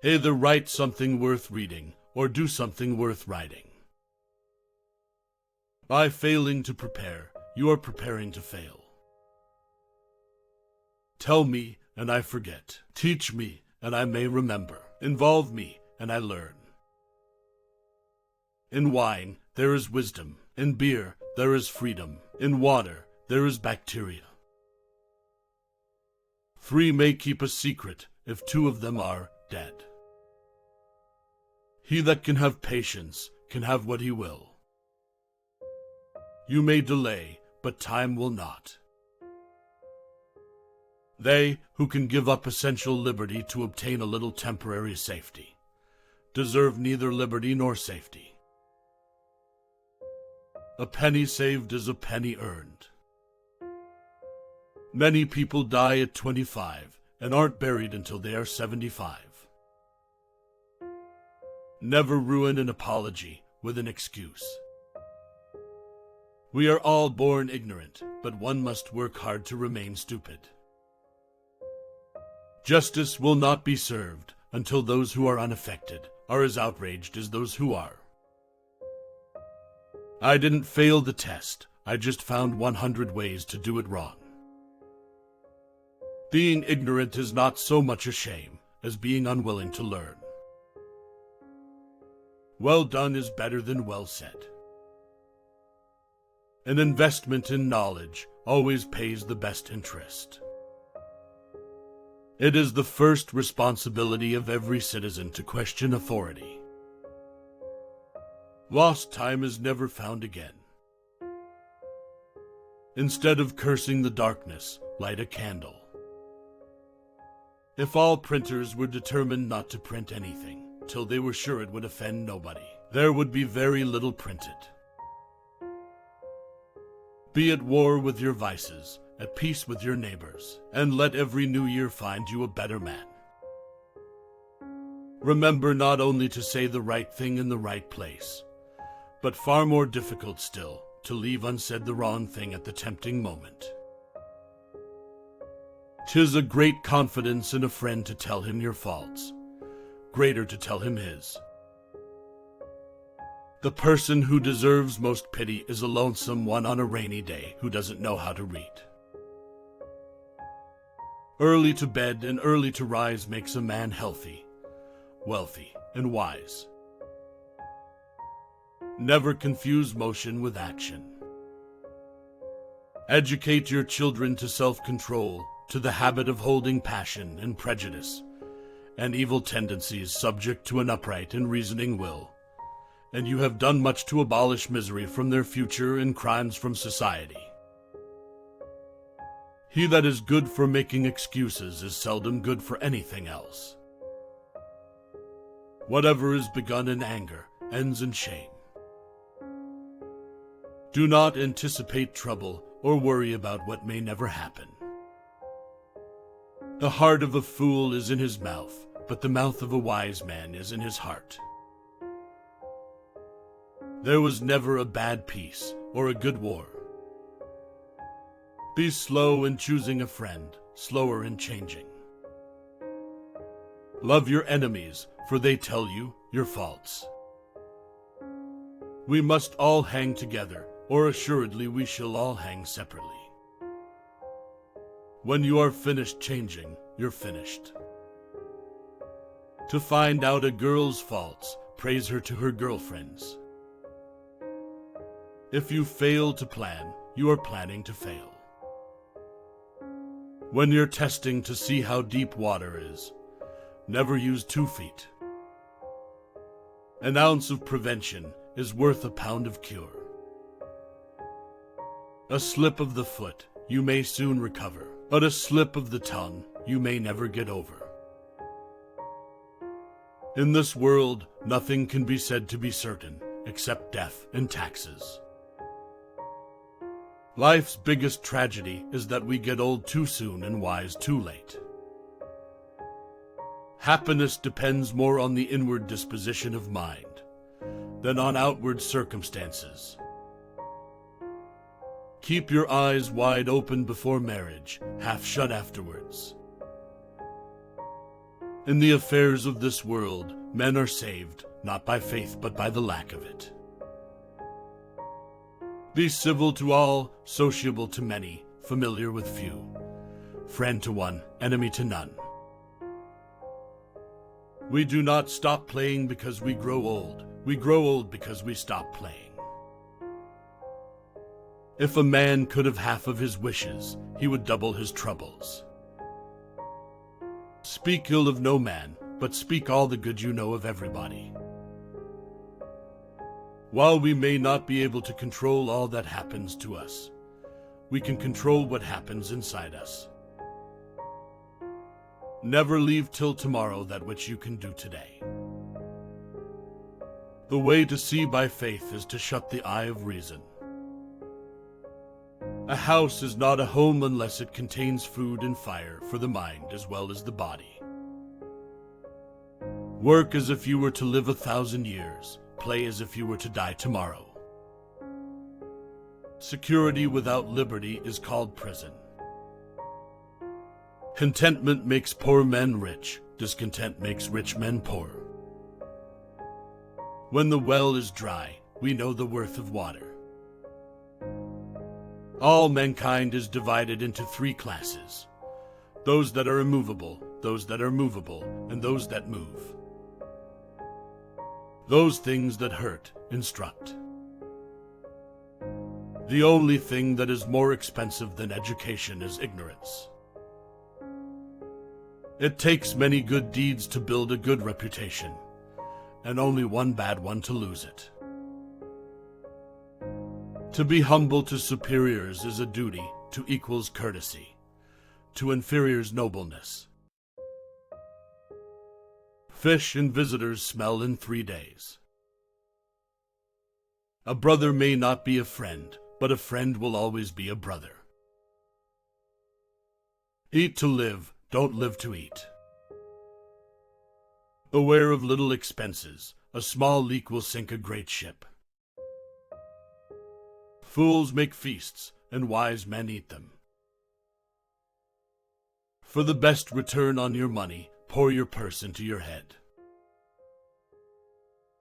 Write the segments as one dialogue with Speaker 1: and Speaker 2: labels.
Speaker 1: Either write something worth reading, or do something worth writing. By failing to prepare, you are preparing to fail. Tell me, and I forget. Teach me, and I may remember. Involve me, and I learn. In wine, there is wisdom. In beer, there is freedom. In water, there is bacteria. 3 may keep a secret if 2 of them are dead. He that can have patience can have what he will. You may delay, but time will not. They who can give up essential liberty to obtain a little temporary safety deserve neither liberty nor safety. A penny saved is a penny earned. Many people die at 25 and aren't buried until they are 75. Never ruin an apology with an excuse. We are all born ignorant, but one must work hard to remain stupid. Justice will not be served until those who are unaffected are as outraged as those who are. I didn't fail the test, I just found 100 ways to do it wrong. Being ignorant is not so much a shame as being unwilling to learn. Well done is better than well said. An investment in knowledge always pays the best interest. It is the first responsibility of every citizen to question authority. Lost time is never found again. Instead of cursing the darkness, light a candle. If all printers were determined not to print anything, till they were sure it would offend nobody, there would be very little printed. Be at war with your vices, at peace with your neighbors, and let every new year find you a better man. Remember not only to say the right thing in the right place, but far more difficult still, to leave unsaid the wrong thing at the tempting moment. 'Tis a great confidence in a friend to tell him your faults, greater to tell him his. The person who deserves most pity is a lonesome one on a rainy day who doesn't know how to read. Early to bed and early to rise makes a man healthy, wealthy, and wise. Never confuse motion with action. Educate your children to self-control, to the habit of holding passion and prejudice, and evil tendencies subject to an upright and reasoning will, and you have done much to abolish misery from their future and crimes from society. He that is good for making excuses is seldom good for anything else. Whatever is begun in anger ends in shame. Do not anticipate trouble or worry about what may never happen. The heart of a fool is in his mouth, but the mouth of a wise man is in his heart. There was never a bad peace or a good war. Be slow in choosing a friend, slower in changing. Love your enemies, for they tell you your faults. We must all hang together, or assuredly we shall all hang separately. When you are finished changing, you're finished. To find out a girl's faults, praise her to her girlfriends. If you fail to plan, you are planning to fail. When you're testing to see how deep water is, never use 2 feet. An ounce of prevention is worth a pound of cure. A slip of the foot you may soon recover, but a slip of the tongue you may never get over. In this world, nothing can be said to be certain except death and taxes. Life's biggest tragedy is that we get old too soon and wise too late. Happiness depends more on the inward disposition of mind than on outward circumstances. Keep your eyes wide open before marriage, half shut afterwards. In the affairs of this world, men are saved, not by faith, but by the lack of it. Be civil to all, sociable to many, familiar with few, friend to one, enemy to none. We do not stop playing because we grow old. We grow old because we stop playing. If a man could have half of his wishes, he would double his troubles. Speak ill of no man, but speak all the good you know of everybody. While we may not be able to control all that happens to us, we can control what happens inside us. Never leave till tomorrow that which you can do today. The way to see by faith is to shut the eye of reason. A house is not a home unless it contains food and fire for the mind as well as the body. Work as if you were to live 1,000 years. Play as if you were to die tomorrow. Security without liberty is called prison. Contentment makes poor men rich. Discontent makes rich men poor. When the well is dry, we know the worth of water. All mankind is divided into 3 classes: those that are immovable, those that are movable, and those that move. Those things that hurt instruct. The only thing that is more expensive than education is ignorance. It takes many good deeds to build a good reputation, and only one bad one to lose it. To be humble to superiors is a duty, to equals courtesy, to inferiors nobleness. Fish and visitors smell in 3 days. A brother may not be a friend, but a friend will always be a brother. Eat to live, don't live to eat. Aware of little expenses, a small leak will sink a great ship. Fools make feasts, and wise men eat them. For the best return on your money, pour your purse into your head.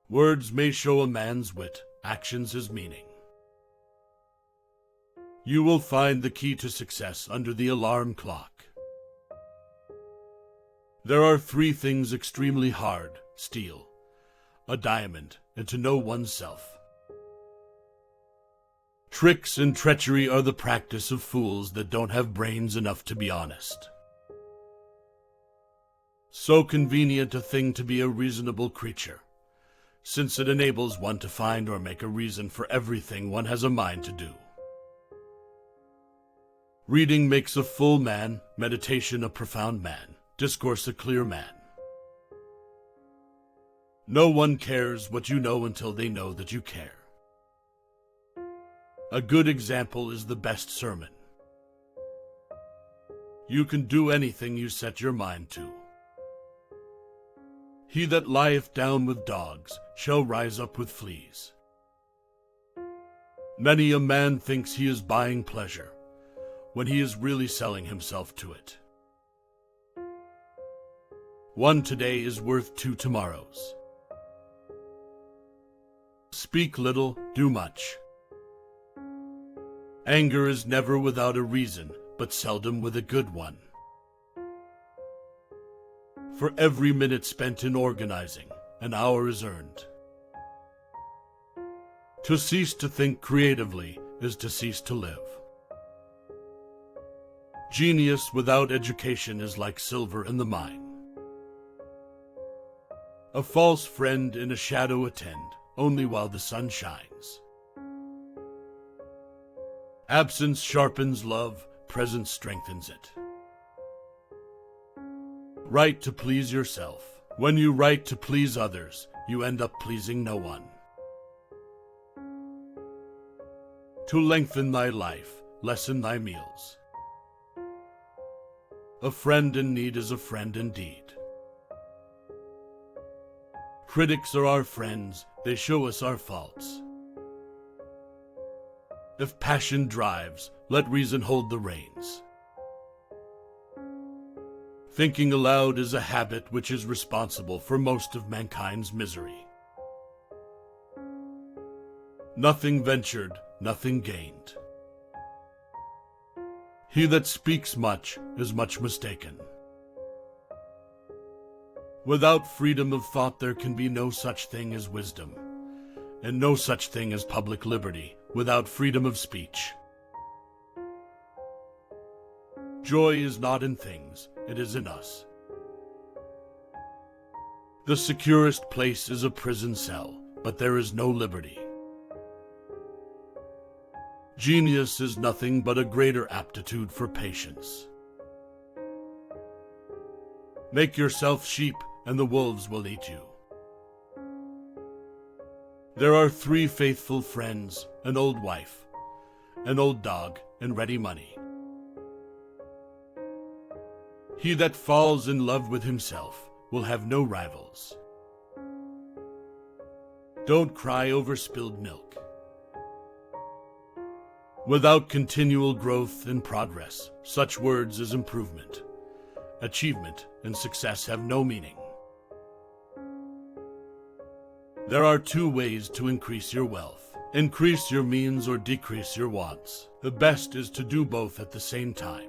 Speaker 1: Words may show a man's wit, actions his meaning. You will find the key to success under the alarm clock. There are 3 things extremely hard: steal, a diamond, and to know oneself. Tricks and treachery are the practice of fools that don't have brains enough to be honest. So convenient a thing to be a reasonable creature, since it enables one to find or make a reason for everything one has a mind to do. Reading makes a full man, meditation a profound man, discourse a clear man. No one cares what you know until they know that you care. A good example is the best sermon. You can do anything you set your mind to. He that lieth down with dogs shall rise up with fleas. Many a man thinks he is buying pleasure, when he is really selling himself to it. One today is worth 2 tomorrows. Speak little, do much. Anger is never without a reason, but seldom with a good one. For every minute spent in organizing, an hour is earned. To cease to think creatively is to cease to live. Genius without education is like silver in the mine. A false friend in a shadow attend, only while the sun shines. Absence sharpens love, presence strengthens it. Write to please yourself. When you write to please others, you end up pleasing no one. To lengthen thy life, lessen thy meals. A friend in need is a friend indeed. Critics are our friends, they show us our faults. If passion drives, let reason hold the reins. Thinking aloud is a habit which is responsible for most of mankind's misery. Nothing ventured, nothing gained. He that speaks much is much mistaken. Without freedom of thought there can be no such thing as wisdom, and no such thing as public liberty without freedom of speech. Joy is not in things, it is in us. The securest place is a prison cell, but there is no liberty. Genius is nothing but a greater aptitude for patience. Make yourself sheep, and the wolves will eat you. There are 3 faithful friends, an old wife, an old dog, and ready money. He that falls in love with himself will have no rivals. Don't cry over spilled milk. Without continual growth and progress, such words as improvement, achievement, and success have no meaning. There are 2 ways to increase your wealth. Increase your means or decrease your wants. The best is to do both at the same time.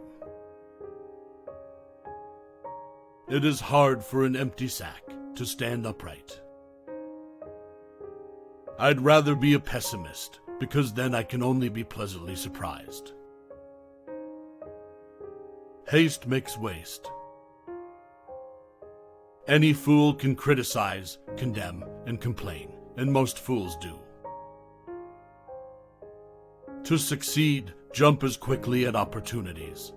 Speaker 1: It is hard for an empty sack to stand upright. I'd rather be a pessimist, because then I can only be pleasantly surprised. Haste makes waste. Any fool can criticize, condemn, and complain, and most fools do. To succeed, jump as quickly at opportunities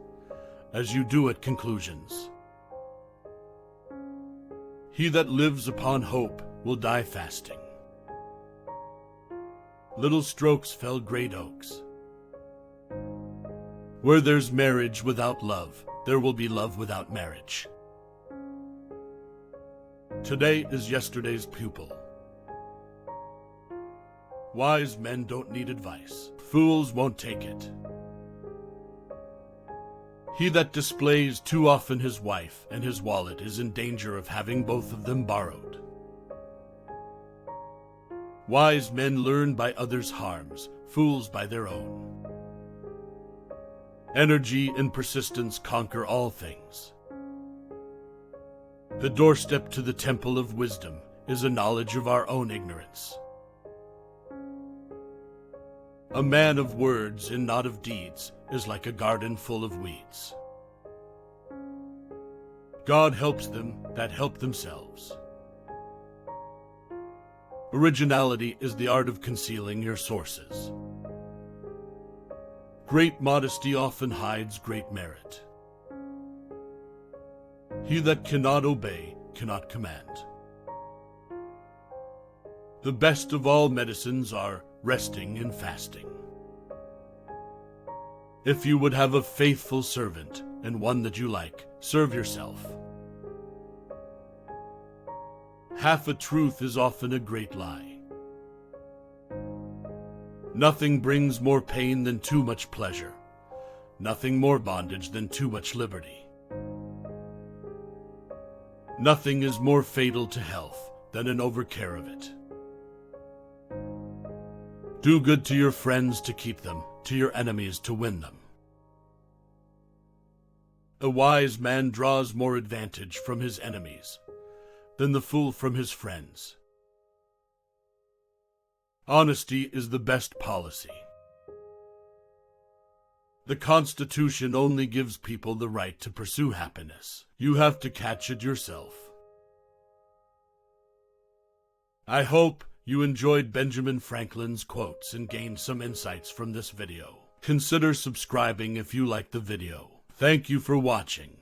Speaker 1: as you do at conclusions. He that lives upon hope will die fasting. Little strokes fell great oaks. Where there's marriage without love, there will be love without marriage. Today is yesterday's pupil. Wise men don't need advice. Fools won't take it. He that displays too often his wife and his wallet is in danger of having both of them borrowed. Wise men learn by others' harms, fools by their own. Energy and persistence conquer all things. The doorstep to the temple of wisdom is a knowledge of our own ignorance. A man of words and not of deeds is like a garden full of weeds. God helps them that help themselves. Originality is the art of concealing your sources. Great modesty often hides great merit. He that cannot obey cannot command. The best of all medicines are resting and fasting. If you would have a faithful servant and one that you like, serve yourself. Half a truth is often a great lie. Nothing brings more pain than too much pleasure. Nothing more bondage than too much liberty. Nothing is more fatal to health than an overcare of it. Do good to your friends to keep them, to your enemies to win them. A wise man draws more advantage from his enemies than the fool from his friends. Honesty is the best policy. The Constitution only gives people the right to pursue happiness. You have to catch it yourself. I hope you enjoyed Benjamin Franklin's quotes and gained some insights from this video. Consider subscribing if you liked the video. Thank you for watching.